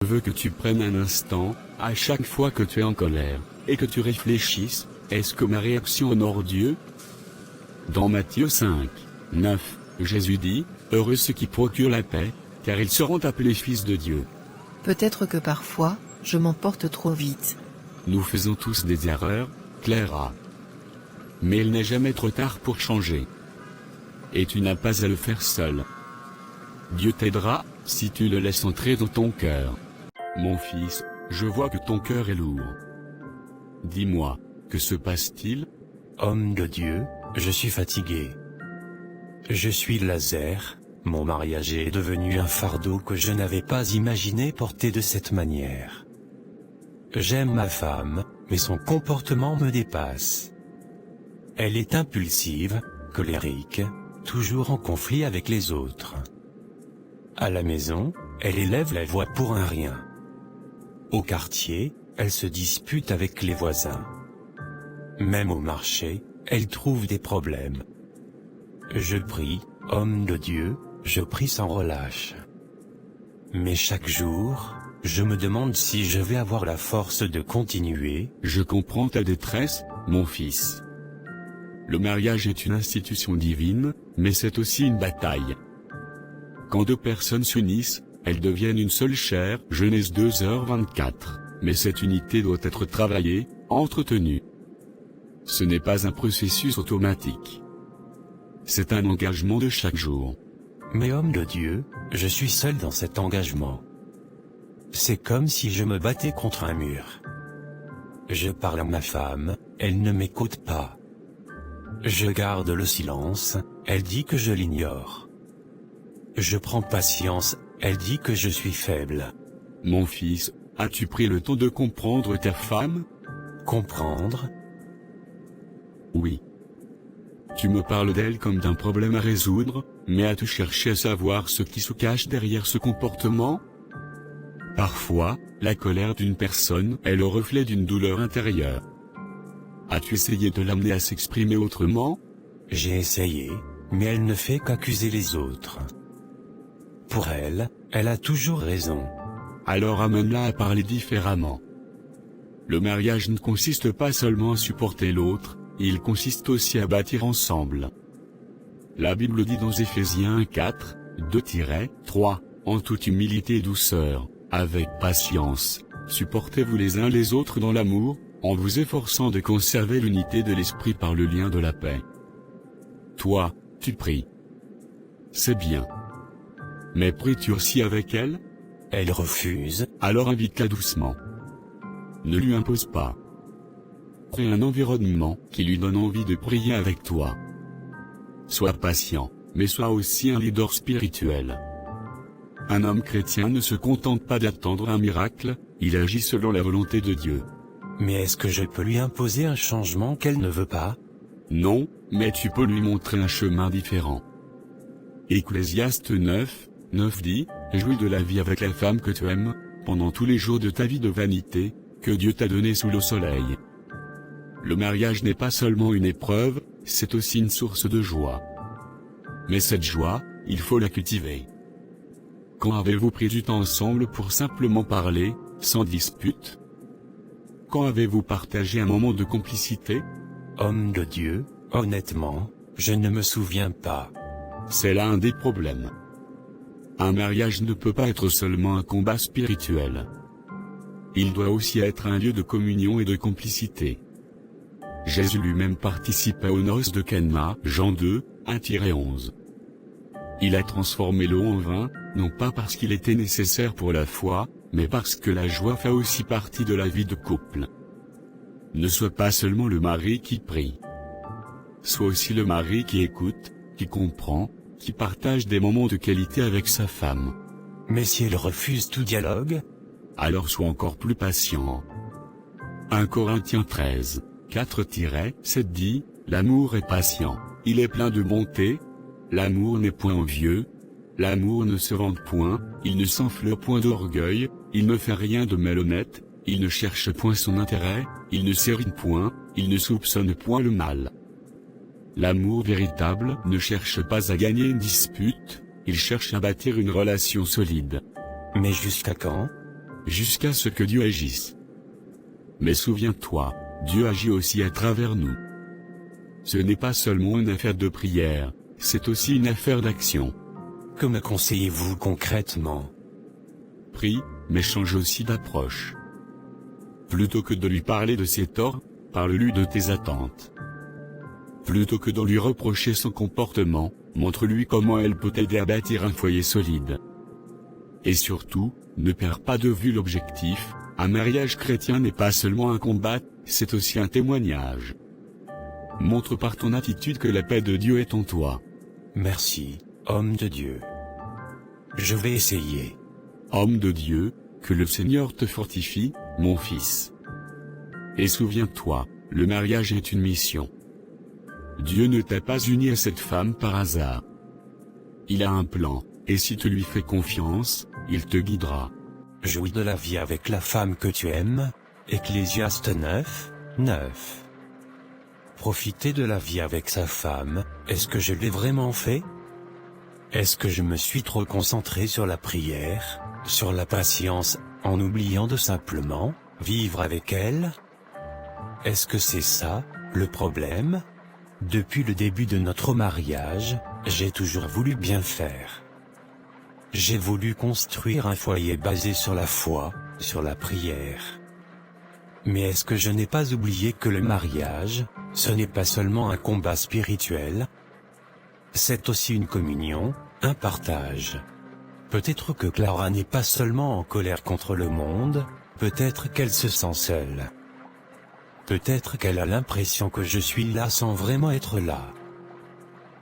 Je veux que tu prennes un instant, à chaque fois que tu es en colère, et que tu réfléchisses, est-ce que ma réaction honore Dieu? Dans Matthieu 5, 9, Jésus dit, « Heureux ceux qui procurent la paix, car ils seront appelés fils de Dieu. » Peut-être que parfois, je m'emporte trop vite. Nous faisons tous des erreurs, Clara. Mais il n'est jamais trop tard pour changer. Et tu n'as pas à le faire seul. Dieu t'aidera, si tu le laisses entrer dans ton cœur. Mon fils, je vois que ton cœur est lourd. Dis-moi, que se passe-t-il? Homme de Dieu, je suis fatigué. Je suis Lazare, mon mariage est devenu un fardeau que je n'avais pas imaginé porter de cette manière. J'aime ma femme, mais son comportement me dépasse. Elle est impulsive, colérique, toujours en conflit avec les autres. À la maison, elle élève la voix pour un rien. Au quartier, elle se dispute avec les voisins. Même au marché, elle trouve des problèmes. Je prie, homme de Dieu, je prie sans relâche. Mais chaque jour, je me demande si je vais avoir la force de continuer. Je comprends ta détresse, mon fils. Le mariage est une institution divine, mais c'est aussi une bataille. Quand deux personnes s'unissent, elles deviennent une seule chair, Genèse 2h24. Mais cette unité doit être travaillée, entretenue. Ce n'est pas un processus automatique. C'est un engagement de chaque jour. Mais homme de Dieu, je suis seul dans cet engagement. C'est comme si je me battais contre un mur. Je parle à ma femme, elle ne m'écoute pas. Je garde le silence, elle dit que je l'ignore. Je prends patience, elle dit que je suis faible. Mon fils, as-tu pris le temps de comprendre ta femme? Comprendre? Oui. Tu me parles d'elle comme d'un problème à résoudre, mais as-tu cherché à savoir ce qui se cache derrière ce comportement? Parfois, la colère d'une personne est le reflet d'une douleur intérieure. As-tu essayé de l'amener à s'exprimer autrement? J'ai essayé, mais elle ne fait qu'accuser les autres. Pour elle, elle a toujours raison. Alors amène-la à parler différemment. Le mariage ne consiste pas seulement à supporter l'autre, il consiste aussi à bâtir ensemble. La Bible dit dans Éphésiens 4, 2-3, en toute humilité et douceur, avec patience, supportez-vous les uns les autres dans l'amour, en vous efforçant de conserver l'unité de l'esprit par le lien de la paix. Toi, tu pries. C'est bien. Mais pries-tu aussi avec elle? Elle refuse. Alors invite-la doucement. Ne lui impose pas. Crée un environnement qui lui donne envie de prier avec toi. Sois patient, mais sois aussi un leader spirituel. Un homme chrétien ne se contente pas d'attendre un miracle, il agit selon la volonté de Dieu. Mais est-ce que je peux lui imposer un changement qu'elle ne veut pas? Non, mais tu peux lui montrer un chemin différent. Ecclésiaste 9, 9 dit, « Jouis de la vie avec la femme que tu aimes, pendant tous les jours de ta vie de vanité, que Dieu t'a donné sous le soleil. » Le mariage n'est pas seulement une épreuve, c'est aussi une source de joie. Mais cette joie, il faut la cultiver. Quand avez-vous pris du temps ensemble pour simplement parler, sans dispute? Quand avez-vous partagé un moment de complicité? Homme de Dieu, honnêtement, je ne me souviens pas. C'est là un des problèmes. Un mariage ne peut pas être seulement un combat spirituel. Il doit aussi être un lieu de communion et de complicité. Jésus lui-même participait aux noces de Cana, Jean 2, 1-11. Il a transformé l'eau en vin, non pas parce qu'il était nécessaire pour la foi, mais parce que la joie fait aussi partie de la vie de couple. Ne sois pas seulement le mari qui prie. Sois aussi le mari qui écoute, qui comprend, qui partage des moments de qualité avec sa femme. Mais si elle refuse tout dialogue? Alors sois encore plus patient. 1 Corinthiens 13, 4-7 dit, « L'amour est patient, il est plein de bonté. L'amour n'est point envieux. L'amour ne se vante point, il ne s'enfle point d'orgueil, il ne fait rien de malhonnête, il ne cherche point son intérêt, il ne s'irrite point, il ne soupçonne point le mal. » L'amour véritable ne cherche pas à gagner une dispute, il cherche à bâtir une relation solide. Mais jusqu'à quand? jusqu'à ce que Dieu agisse. Mais souviens-toi, Dieu agit aussi à travers nous. Ce n'est pas seulement une affaire de prière, c'est aussi une affaire d'action. Que me conseillez-vous concrètement? Prie, mais change aussi d'approche. Plutôt que de lui parler de ses torts, parle-lui de tes attentes. Plutôt que de lui reprocher son comportement, montre-lui comment elle peut t'aider à bâtir un foyer solide. Et surtout, ne perds pas de vue l'objectif, un mariage chrétien n'est pas seulement un combat, c'est aussi un témoignage. Montre par ton attitude que la paix de Dieu est en toi. Merci, homme de Dieu. Je vais essayer. Homme de Dieu, que le Seigneur te fortifie, mon fils. Et souviens-toi, le mariage est une mission. Dieu ne t'a pas uni à cette femme par hasard. Il a un plan, et si tu lui fais confiance, il te guidera. Jouis de la vie avec la femme que tu aimes. Ecclésiaste 9, 9. Profiter de la vie avec sa femme, est-ce que je l'ai vraiment fait? Est-ce que je me suis trop concentré sur la prière, sur la patience, en oubliant de simplement vivre avec elle? Est-ce que c'est ça, le problème? Depuis le début de notre mariage, j'ai toujours voulu bien faire. J'ai voulu construire un foyer basé sur la foi, sur la prière. Mais est-ce que je n'ai pas oublié que le mariage, ce n'est pas seulement un combat spirituel? C'est aussi une communion, un partage. Peut-être que Clara n'est pas seulement en colère contre le monde, peut-être qu'elle se sent seule. Peut-être qu'elle a l'impression que je suis là sans vraiment être là.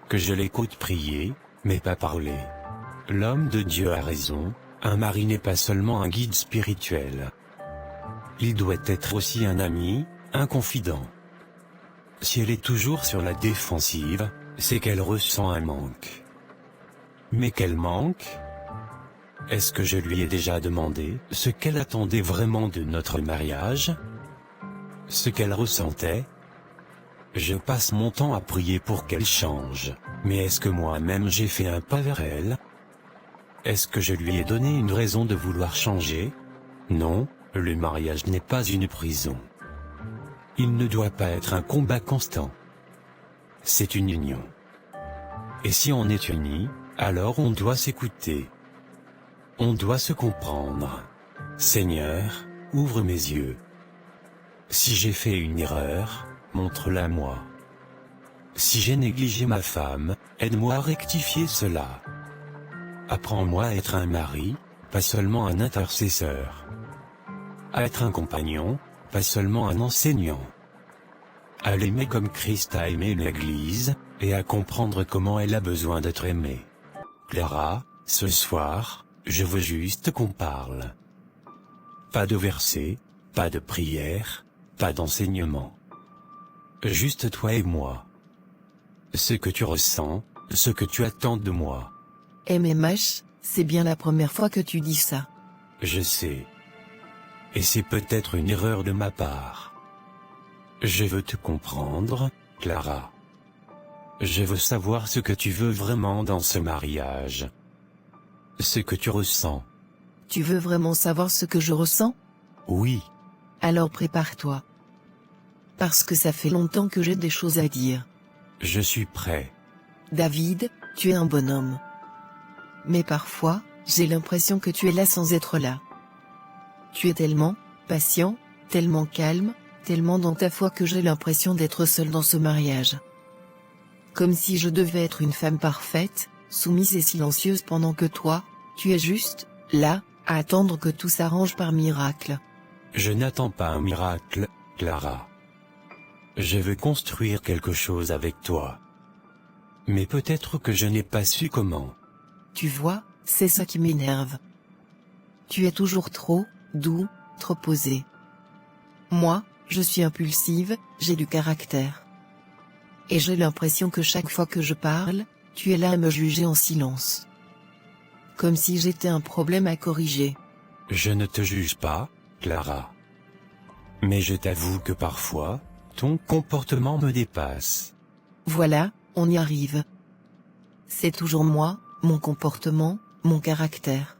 Que je l'écoute prier, mais pas parler. L'homme de Dieu a raison, un mari n'est pas seulement un guide spirituel. Il doit être aussi un ami, un confident. Si elle est toujours sur la défensive, c'est qu'elle ressent un manque. Mais quel manque? Est-ce que je lui ai déjà demandé ce qu'elle attendait vraiment de notre mariage? Ce qu'elle ressentait? Je passe mon temps à prier pour qu'elle change, mais est-ce que moi-même j'ai fait un pas vers elle? Est-ce que je lui ai donné une raison de vouloir changer? Non, le mariage n'est pas une prison. Il ne doit pas être un combat constant. C'est une union. Et si on est unis, alors on doit s'écouter. On doit se comprendre. Seigneur, ouvre mes yeux. Si j'ai fait une erreur, montre-la moi. Si j'ai négligé ma femme, aide-moi à rectifier cela. Apprends-moi à être un mari, pas seulement un intercesseur. À être un compagnon, pas seulement un enseignant. À l'aimer comme Christ a aimé l'Église, et à comprendre comment elle a besoin d'être aimée. Clara, ce soir, je veux juste qu'on parle. Pas de versets, pas de prière, pas d'enseignement. Juste toi et moi. Ce que tu ressens, ce que tu attends de moi. MMH, c'est bien la première fois que tu dis ça. Je sais. Et c'est peut-être une erreur de ma part. Je veux te comprendre, Clara. Je veux savoir ce que tu veux vraiment dans ce mariage. Ce que tu ressens. Tu veux vraiment savoir ce que je ressens? Oui. Alors prépare-toi. Parce que ça fait longtemps que j'ai des choses à dire. Je suis prêt. David, tu es un bonhomme. Mais parfois, j'ai l'impression que tu es là sans être là. Tu es tellement patient, tellement calme, tellement dans ta foi que j'ai l'impression d'être seule dans ce mariage. Comme si je devais être une femme parfaite, soumise et silencieuse pendant que toi, tu es juste, là, à attendre que tout s'arrange par miracle. Je n'attends pas un miracle, Clara. Je veux construire quelque chose avec toi. Mais peut-être que je n'ai pas su comment. Tu vois, c'est ça qui m'énerve. Tu es toujours trop doux, trop posé. Moi, je suis impulsive, j'ai du caractère. Et j'ai l'impression que chaque fois que je parle, tu es là à me juger en silence. Comme si j'étais un problème à corriger. Je ne te juge pas, Clara. Mais je t'avoue que parfois, ton comportement me dépasse. Voilà, on y arrive. C'est toujours moi, mon comportement, mon caractère.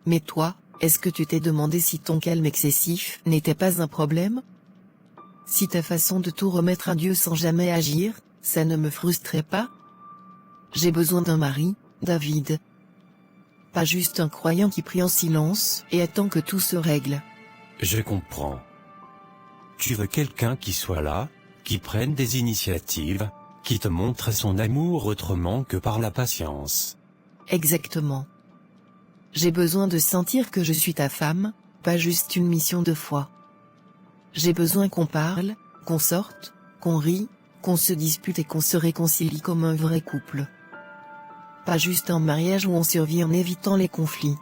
Mais toi, Est-ce que tu t'es demandé si ton calme excessif n'était pas un problème? Si ta façon de tout remettre à Dieu sans jamais agir, ça ne me frustrait pas? J'ai besoin d'un mari, David. Pas juste un croyant qui prie en silence et attend que tout se règle. Je comprends. Tu veux quelqu'un qui soit là, qui prenne des initiatives, qui te montre son amour autrement que par la patience. Exactement. J'ai besoin de sentir que je suis ta femme, pas juste une mission de foi. J'ai besoin qu'on parle, qu'on sorte, qu'on rit, qu'on se dispute et qu'on se réconcilie comme un vrai couple. Pas juste un mariage où on survit en évitant les conflits.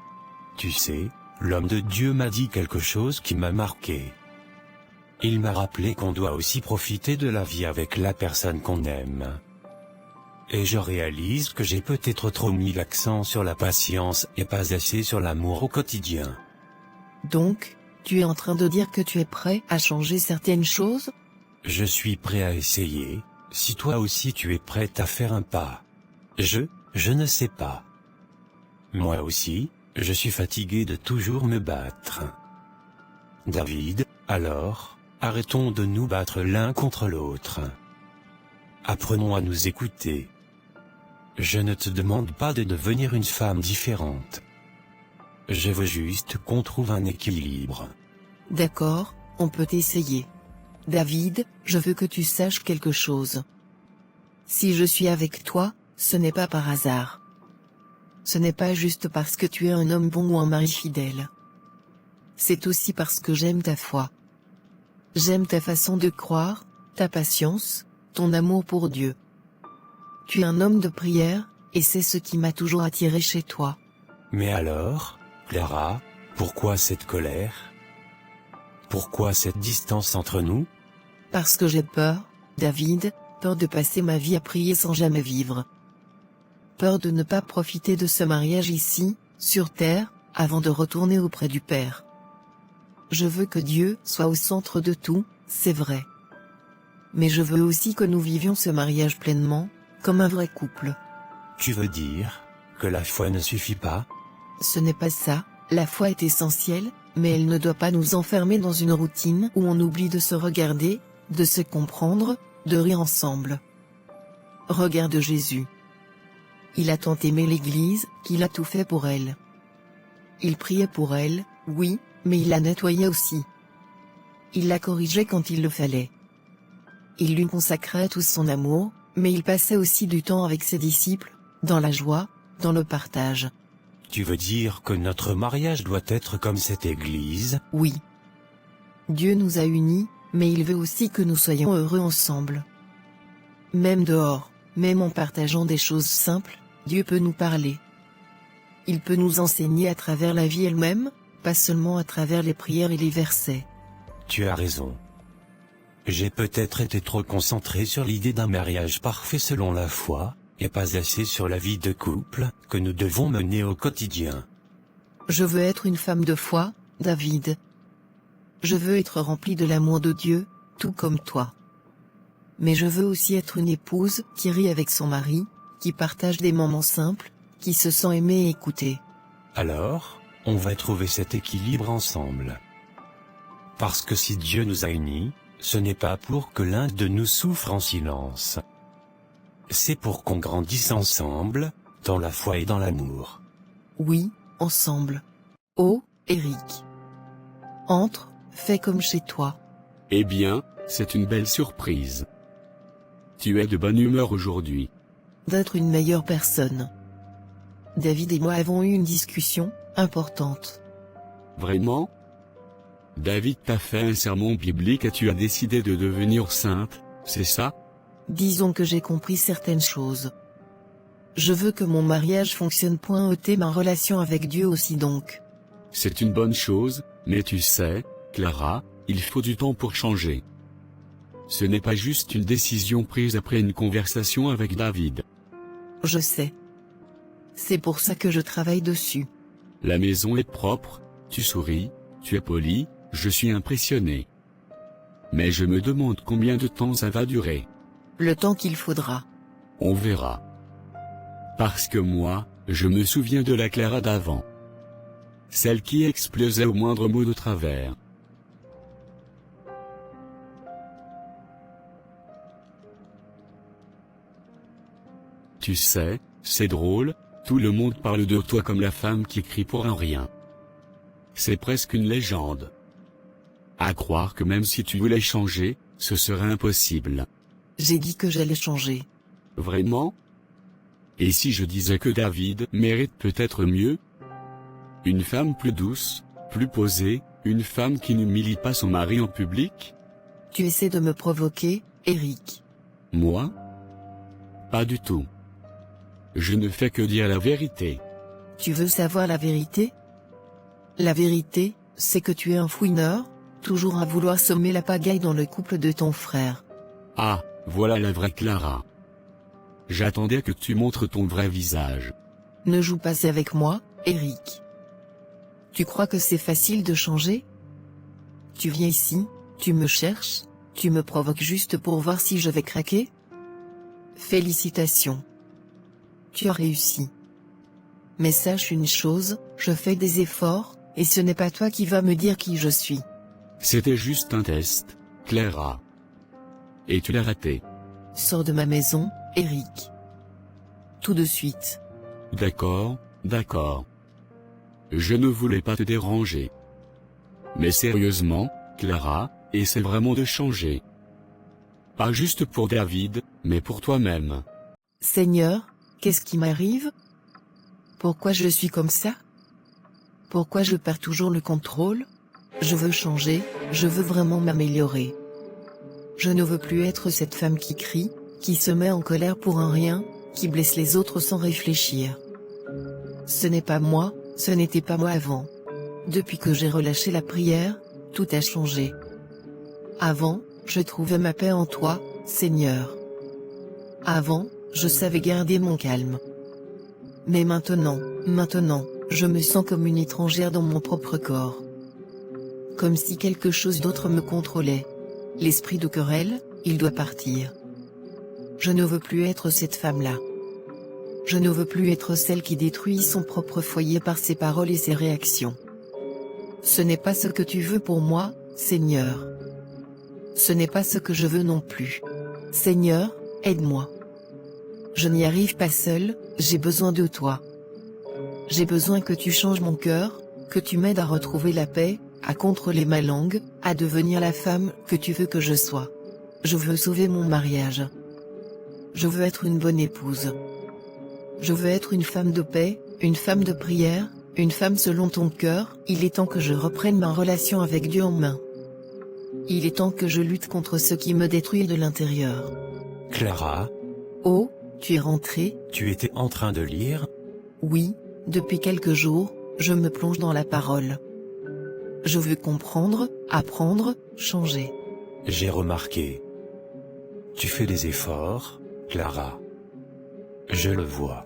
Tu sais, l'homme de Dieu m'a dit quelque chose qui m'a marqué. Il m'a rappelé qu'on doit aussi profiter de la vie avec la personne qu'on aime. Et je réalise que j'ai peut-être trop mis l'accent sur la patience et pas assez sur l'amour au quotidien. Donc, tu es en train de dire que tu es prêt à changer certaines choses? Je suis prêt à essayer, si toi aussi tu es prête à faire un pas. Je ne sais pas. Moi aussi, je suis fatigué de toujours me battre. David, alors, arrêtons de nous battre l'un contre l'autre. Apprenons à nous écouter. Je ne te demande pas de devenir une femme différente. Je veux juste qu'on trouve un équilibre. D'accord, on peut essayer. David, je veux que tu saches quelque chose. Si je suis avec toi, ce n'est pas par hasard. Ce n'est pas juste parce que tu es un homme bon ou un mari fidèle. C'est aussi parce que j'aime ta foi. J'aime ta façon de croire, ta patience, ton amour pour Dieu. Tu es un homme de prière, et c'est ce qui m'a toujours attiré chez toi. Mais alors, Clara, pourquoi cette colère? Pourquoi cette distance entre nous? Parce que j'ai peur, David, peur de passer ma vie à prier sans jamais vivre. Peur de ne pas profiter de ce mariage ici, sur terre, avant de retourner auprès du Père. Je veux que Dieu soit au centre de tout, c'est vrai. Mais je veux aussi que nous vivions ce mariage pleinement, comme un vrai couple. Tu veux dire que la foi ne suffit pas? Ce n'est pas ça, la foi est essentielle, mais elle ne doit pas nous enfermer dans une routine où on oublie de se regarder, de se comprendre, de rire ensemble. Regarde Jésus. Il a tant aimé l'Église, qu'il a tout fait pour elle. Il priait pour elle, oui, mais il la nettoyait aussi. Il la corrigeait quand il le fallait. Il lui consacrait tout son amour, mais il passait aussi du temps avec ses disciples, dans la joie, dans le partage. Tu veux dire que notre mariage doit être comme cette Église? Oui. Dieu nous a unis, mais il veut aussi que nous soyons heureux ensemble. Même dehors, même en partageant des choses simples, Dieu peut nous parler. Il peut nous enseigner à travers la vie elle-même, pas seulement à travers les prières et les versets. Tu as raison. J'ai peut-être été trop concentré sur l'idée d'un mariage parfait selon la foi, et pas assez sur la vie de couple que nous devons mener au quotidien. Je veux être une femme de foi, David. Je veux être remplie de l'amour de Dieu, tout comme toi. Mais je veux aussi être une épouse qui rit avec son mari, qui partage des moments simples, qui se sent aimée et écoutée. Alors, on va trouver cet équilibre ensemble. Parce que si Dieu nous a unis, ce n'est pas pour que l'un de nous souffre en silence. C'est pour qu'on grandisse ensemble, dans la foi et dans l'amour. Oui, ensemble. Oh, Eric. Entre, fais comme chez toi. Eh bien, c'est une belle surprise. Tu es de bonne humeur aujourd'hui. D'être une meilleure personne. David et moi avons eu une discussion importante. Vraiment? David t'a fait un sermon biblique et tu as décidé de devenir sainte, c'est ça? Disons que j'ai compris certaines choses. Je veux que mon mariage fonctionne. Ma relation avec Dieu aussi donc. C'est une bonne chose, mais tu sais, Clara, il faut du temps pour changer. Ce n'est pas juste une décision prise après une conversation avec David. Je sais. C'est pour ça que je travaille dessus. La maison est propre, tu souris, tu es poli, je suis impressionné. Mais je me demande combien de temps ça va durer. Le temps qu'il faudra. On verra. Parce que moi, je me souviens de la Clara d'avant. celle qui explosait au moindre mot de travers. Tu sais, c'est drôle, tout le monde parle de toi comme la femme qui crie pour un rien. C'est presque une légende. À croire que même si tu voulais changer, ce serait impossible. J'ai dit que j'allais changer. Vraiment? Et si je disais que David mérite peut-être mieux? Une femme plus douce, plus posée, une femme qui n'humilie pas son mari en public? Tu essaies de me provoquer, Eric. Moi? Pas du tout. Je ne fais que dire la vérité. Tu veux savoir la vérité? La vérité, c'est que tu es un fouineur, toujours à vouloir semer la pagaille dans le couple de ton frère. Ah, voilà la vraie Clara. J'attendais que tu montres ton vrai visage. Ne joue pas avec moi, Eric. Tu crois que c'est facile de changer? Tu viens ici, tu me cherches, tu me provoques juste pour voir si je vais craquer? Félicitations. Tu as réussi. Mais sache une chose, je fais des efforts, et ce n'est pas toi qui vas me dire qui je suis. C'était juste un test, Clara. Et tu l'as raté. Sors de ma maison, Eric. Tout de suite. D'accord, d'accord. Je ne voulais pas te déranger. Mais sérieusement, Clara, essaie vraiment de changer. Pas juste pour David, mais pour toi-même. Seigneur, qu'est-ce qui m'arrive? Pourquoi je suis comme ça? Pourquoi je perds toujours le contrôle? Je veux changer, je veux vraiment m'améliorer. Je ne veux plus être cette femme qui crie, qui se met en colère pour un rien, qui blesse les autres sans réfléchir. Ce n'est pas moi, ce n'était pas moi avant. Depuis que j'ai relâché la prière, tout a changé. Avant, je trouvais ma paix en toi, Seigneur. Avant, je savais garder mon calme. Mais maintenant, je me sens comme une étrangère dans mon propre corps. Comme si quelque chose d'autre me contrôlait. L'esprit de querelle, il doit partir. Je ne veux plus être cette femme-là. Je ne veux plus être celle qui détruit son propre foyer par ses paroles et ses réactions. Ce n'est pas ce que tu veux pour moi, Seigneur. Ce n'est pas ce que je veux non plus. Seigneur, aide-moi. Je n'y arrive pas seul, j'ai besoin de toi. J'ai besoin que tu changes mon cœur, que tu m'aides à retrouver la paix, à contrôler ma langue, à devenir la femme que tu veux que je sois. Je veux sauver mon mariage. Je veux être une bonne épouse. Je veux être une femme de paix, une femme de prière, une femme selon ton cœur. Il est temps que je reprenne ma relation avec Dieu en main. Il est temps que je lutte contre ce qui me détruit de l'intérieur. Clara, Oh, tu es rentrée? tu étais en train de lire? Oui, depuis quelques jours, je me plonge dans la parole. Je veux comprendre, apprendre, changer. J'ai remarqué. Tu fais des efforts, Clara. Je le vois.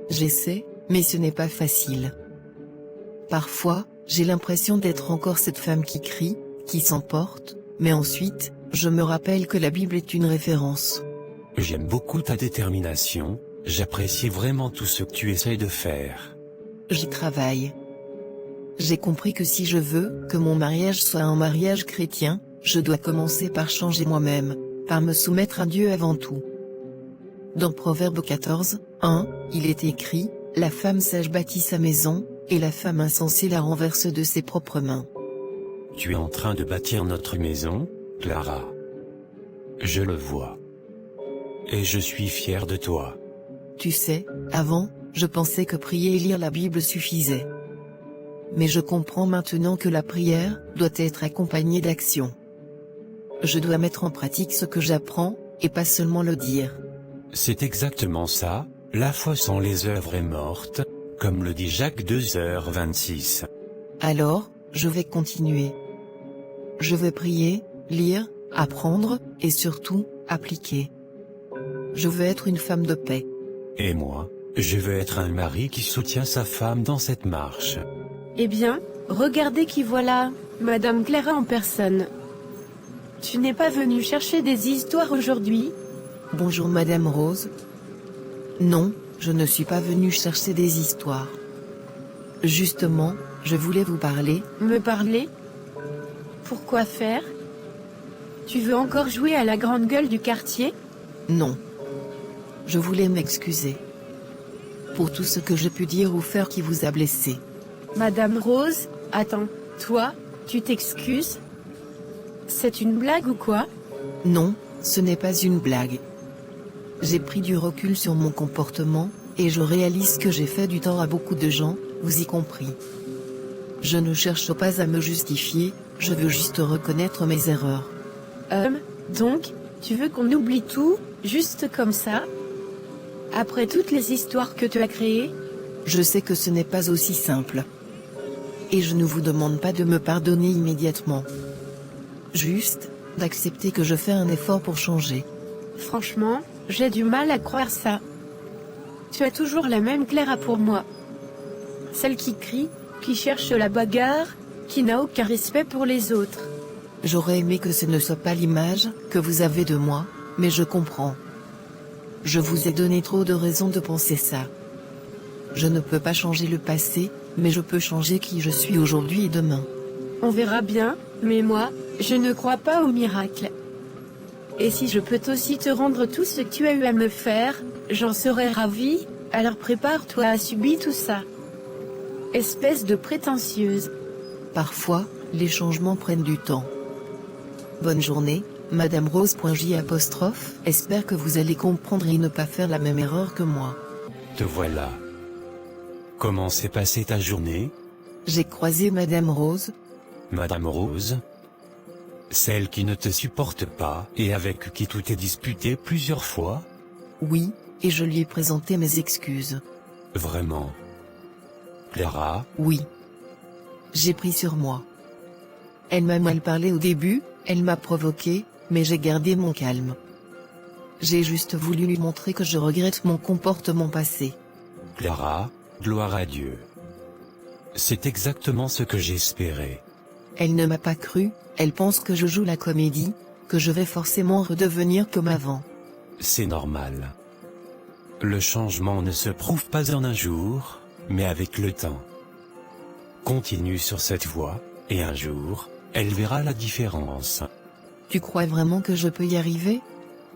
J'essaie, mais ce n'est pas facile. Parfois, j'ai l'impression d'être encore cette femme qui crie, qui s'emporte, mais ensuite, je me rappelle que la Bible est une référence. J'aime beaucoup ta détermination, j'apprécie vraiment tout ce que tu essayes de faire. J'y travaille. J'ai compris que si je veux que mon mariage soit un mariage chrétien, je dois commencer par changer moi-même, par me soumettre à Dieu avant tout. Dans Proverbe 14, 1, il est écrit, « La femme sage bâtit sa maison, et la femme insensée la renverse de ses propres mains. » Tu es en train de bâtir notre maison, Clara. Je le vois. Et je suis fier de toi. Tu sais, avant, je pensais que prier et lire la Bible suffisait. Mais je comprends maintenant que la prière doit être accompagnée d'action. Je dois mettre en pratique ce que j'apprends, et pas seulement le dire. C'est exactement ça, la foi sans les œuvres est morte, comme le dit Jacques 2h26. Alors, je vais continuer. Je vais prier, lire, apprendre, et surtout, appliquer. Je veux être une femme de paix. Et moi, je veux être un mari qui soutient sa femme dans cette marche. Eh bien, regardez qui voilà, Madame Clara en personne. Tu n'es pas venue chercher des histoires aujourd'hui? Bonjour Madame Rose. Non, je ne suis pas venue chercher des histoires. Justement, je voulais vous parler. Me parler? Pourquoi faire? Tu veux encore jouer à la grande gueule du quartier? Non. Je voulais m'excuser. Pour tout ce que j'ai pu dire ou faire qui vous a blessé. Madame Rose, attends, toi, tu t'excuses? C'est une blague ou quoi? Non, ce n'est pas une blague. J'ai pris du recul sur mon comportement, et je réalise que j'ai fait du tort à beaucoup de gens, vous y compris. Je ne cherche pas à me justifier, je veux juste reconnaître mes erreurs. Donc, tu veux qu'on oublie tout, juste comme ça? Après toutes les histoires que tu as créées? Je sais que ce n'est pas aussi simple. Et je ne vous demande pas de me pardonner immédiatement. Juste, d'accepter que je fais un effort pour changer. Franchement, j'ai du mal à croire ça. Tu as toujours la même Clara pour moi. Celle qui crie, qui cherche la bagarre, qui n'a aucun respect pour les autres. J'aurais aimé que ce ne soit pas l'image que vous avez de moi, mais je comprends. Je vous ai donné trop de raisons de penser ça. Je ne peux pas changer le passé, mais je peux changer qui je suis aujourd'hui et demain. On verra bien, mais moi, je ne crois pas au miracle. Et si je peux aussi te rendre tout ce que tu as eu à me faire, j'en serais ravie, alors prépare-toi à subir tout ça. Espèce de prétentieuse. Parfois, les changements prennent du temps. Bonne journée, Madame Rose. J'espère que vous allez comprendre et ne pas faire la même erreur que moi. Te voilà. Comment s'est passée ta journée? J'ai croisé Madame Rose. Madame Rose? Celle qui ne te supporte pas et avec qui tu t'es disputé plusieurs fois? Oui, et je lui ai présenté mes excuses. Vraiment? Clara? Oui. J'ai pris sur moi. Elle m'a mal parlé au début, elle m'a provoqué, mais j'ai gardé mon calme. J'ai juste voulu lui montrer que je regrette mon comportement passé. Clara, gloire à Dieu. C'est exactement ce que j'espérais. Elle ne m'a pas cru, elle pense que je joue la comédie, que je vais forcément redevenir comme avant. C'est normal. Le changement ne se prouve pas en un jour, mais avec le temps. Continue sur cette voie, et un jour, elle verra la différence. Tu crois vraiment que je peux y arriver?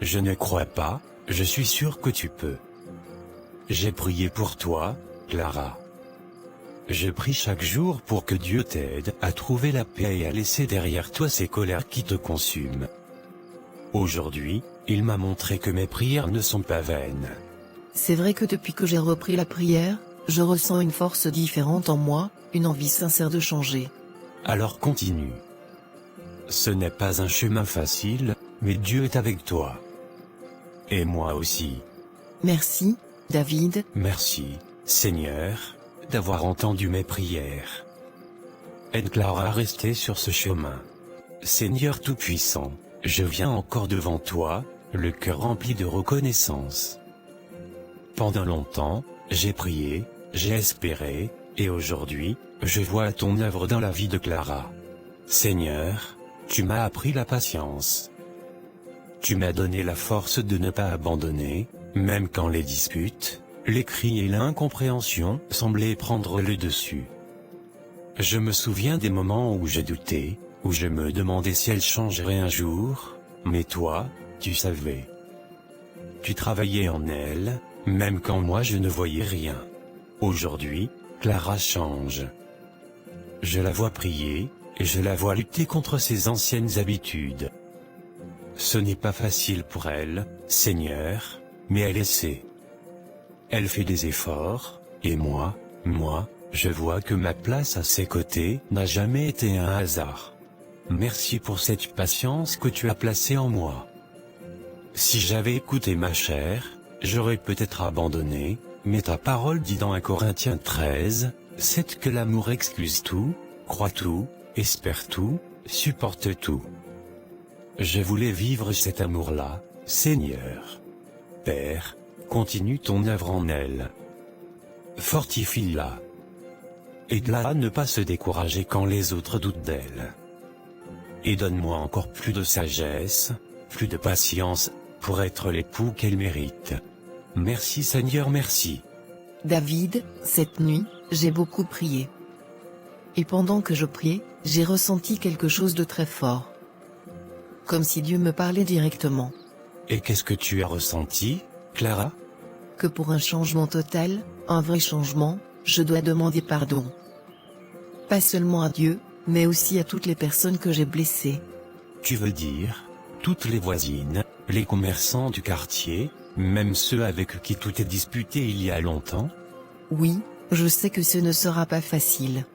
Je ne crois pas, je suis sûr que tu peux. J'ai prié pour toi, Clara. Je prie chaque jour pour que Dieu t'aide à trouver la paix et à laisser derrière toi ces colères qui te consument. Aujourd'hui, il m'a montré que mes prières ne sont pas vaines. C'est vrai que depuis que j'ai repris la prière, je ressens une force différente en moi, une envie sincère de changer. Alors continue. Ce n'est pas un chemin facile, mais Dieu est avec toi. Et moi aussi. Merci, David. Merci, Seigneur, d'avoir entendu mes prières. Aide Clara à rester sur ce chemin. Seigneur Tout-Puissant, je viens encore devant toi, le cœur rempli de reconnaissance. Pendant longtemps, j'ai prié, j'ai espéré, et aujourd'hui, je vois ton œuvre dans la vie de Clara. Seigneur, tu m'as appris la patience. Tu m'as donné la force de ne pas abandonner, même quand les disputes, les cris et l'incompréhension semblaient prendre le dessus. Je me souviens des moments où j'ai douté, où je me demandais si elle changerait un jour, mais toi, tu savais. Tu travaillais en elle, même quand moi je ne voyais rien. Aujourd'hui, Clara change. Je la vois prier, et je la vois lutter contre ses anciennes habitudes. Ce n'est pas facile pour elle, Seigneur, mais elle essaie. Elle fait des efforts, et moi, je vois que ma place à ses côtés n'a jamais été un hasard. Merci pour cette patience que tu as placée en moi. Si j'avais écouté ma chair, j'aurais peut-être abandonné, mais ta parole dit dans 1 Corinthiens 13, 7 que l'amour excuse tout, croit tout, espère tout, supporte tout. Je voulais vivre cet amour-là, Seigneur. Père, continue ton œuvre en elle. Fortifie-la. Aide-la à ne pas se décourager quand les autres doutent d'elle. Et donne-moi encore plus de sagesse, plus de patience, pour être l'époux qu'elle mérite. Merci Seigneur, merci. David, cette nuit, j'ai beaucoup prié. Et pendant que je priais, j'ai ressenti quelque chose de très fort. Comme si Dieu me parlait directement. Et qu'est-ce que tu as ressenti, Clara? Que pour un changement total, un vrai changement, je dois demander pardon. Pas seulement à Dieu, mais aussi à toutes les personnes que j'ai blessées. Tu veux dire, toutes les voisines, les commerçants du quartier, même ceux avec qui tout est disputé il y a longtemps? Oui, je sais que ce ne sera pas facile.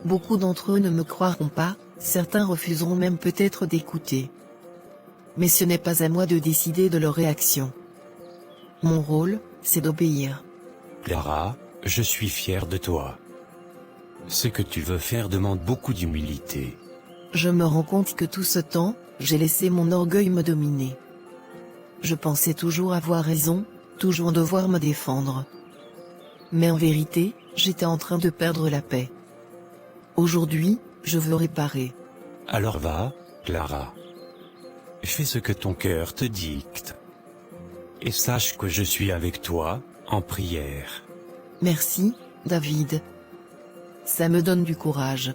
Beaucoup d'entre eux ne me croiront pas, certains refuseront même peut-être d'écouter. Mais ce n'est pas à moi de décider de leur réaction. Mon rôle, c'est d'obéir. Clara, je suis fier de toi. Ce que tu veux faire demande beaucoup d'humilité. Je me rends compte que tout ce temps, j'ai laissé mon orgueil me dominer. Je pensais toujours avoir raison, toujours devoir me défendre. Mais en vérité, j'étais en train de perdre la paix. Aujourd'hui, je veux réparer. Alors va, Clara. Fais ce que ton cœur te dicte. Et sache que je suis avec toi, en prière. Merci, David. Ça me donne du courage.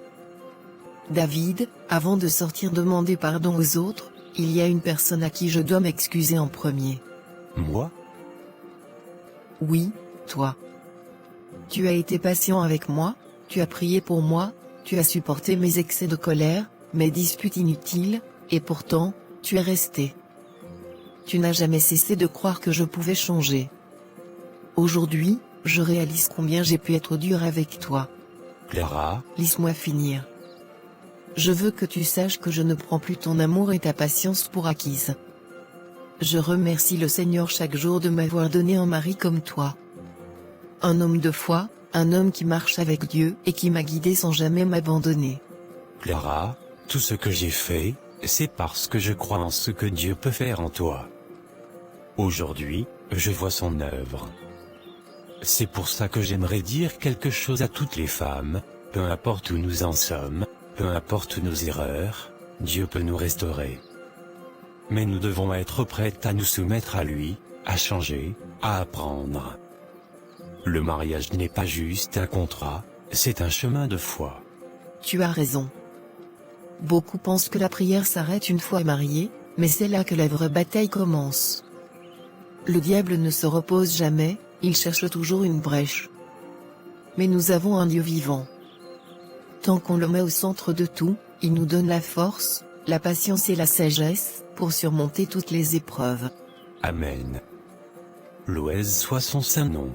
David, avant de sortir demander pardon aux autres, il y a une personne à qui je dois m'excuser en premier. Moi? Oui, toi. Tu as été patient avec moi, tu as prié pour moi, tu as supporté mes excès de colère, mes disputes inutiles, et pourtant, tu es resté. Tu n'as jamais cessé de croire que je pouvais changer. Aujourd'hui, je réalise combien j'ai pu être dur avec toi. Clara, Laisse-moi finir. Je veux que tu saches que je ne prends plus ton amour et ta patience pour acquises. Je remercie le Seigneur chaque jour de m'avoir donné un mari comme toi. Un homme de foi, un homme qui marche avec Dieu et qui m'a guidé sans jamais m'abandonner. Clara, tout ce que j'ai fait, c'est parce que je crois en ce que Dieu peut faire en toi. Aujourd'hui, je vois son œuvre. C'est pour ça que j'aimerais dire quelque chose à toutes les femmes, peu importe où nous en sommes, peu importe nos erreurs, Dieu peut nous restaurer. Mais nous devons être prêtes à nous soumettre à lui, à changer, à apprendre. Le mariage n'est pas juste un contrat, c'est un chemin de foi. Tu as raison. Beaucoup pensent que la prière s'arrête une fois marié, mais c'est là que la vraie bataille commence. Le diable ne se repose jamais, il cherche toujours une brèche. Mais nous avons un Dieu vivant. Tant qu'on le met au centre de tout, il nous donne la force, la patience et la sagesse, pour surmonter toutes les épreuves. Amen. Loué soit son saint nom.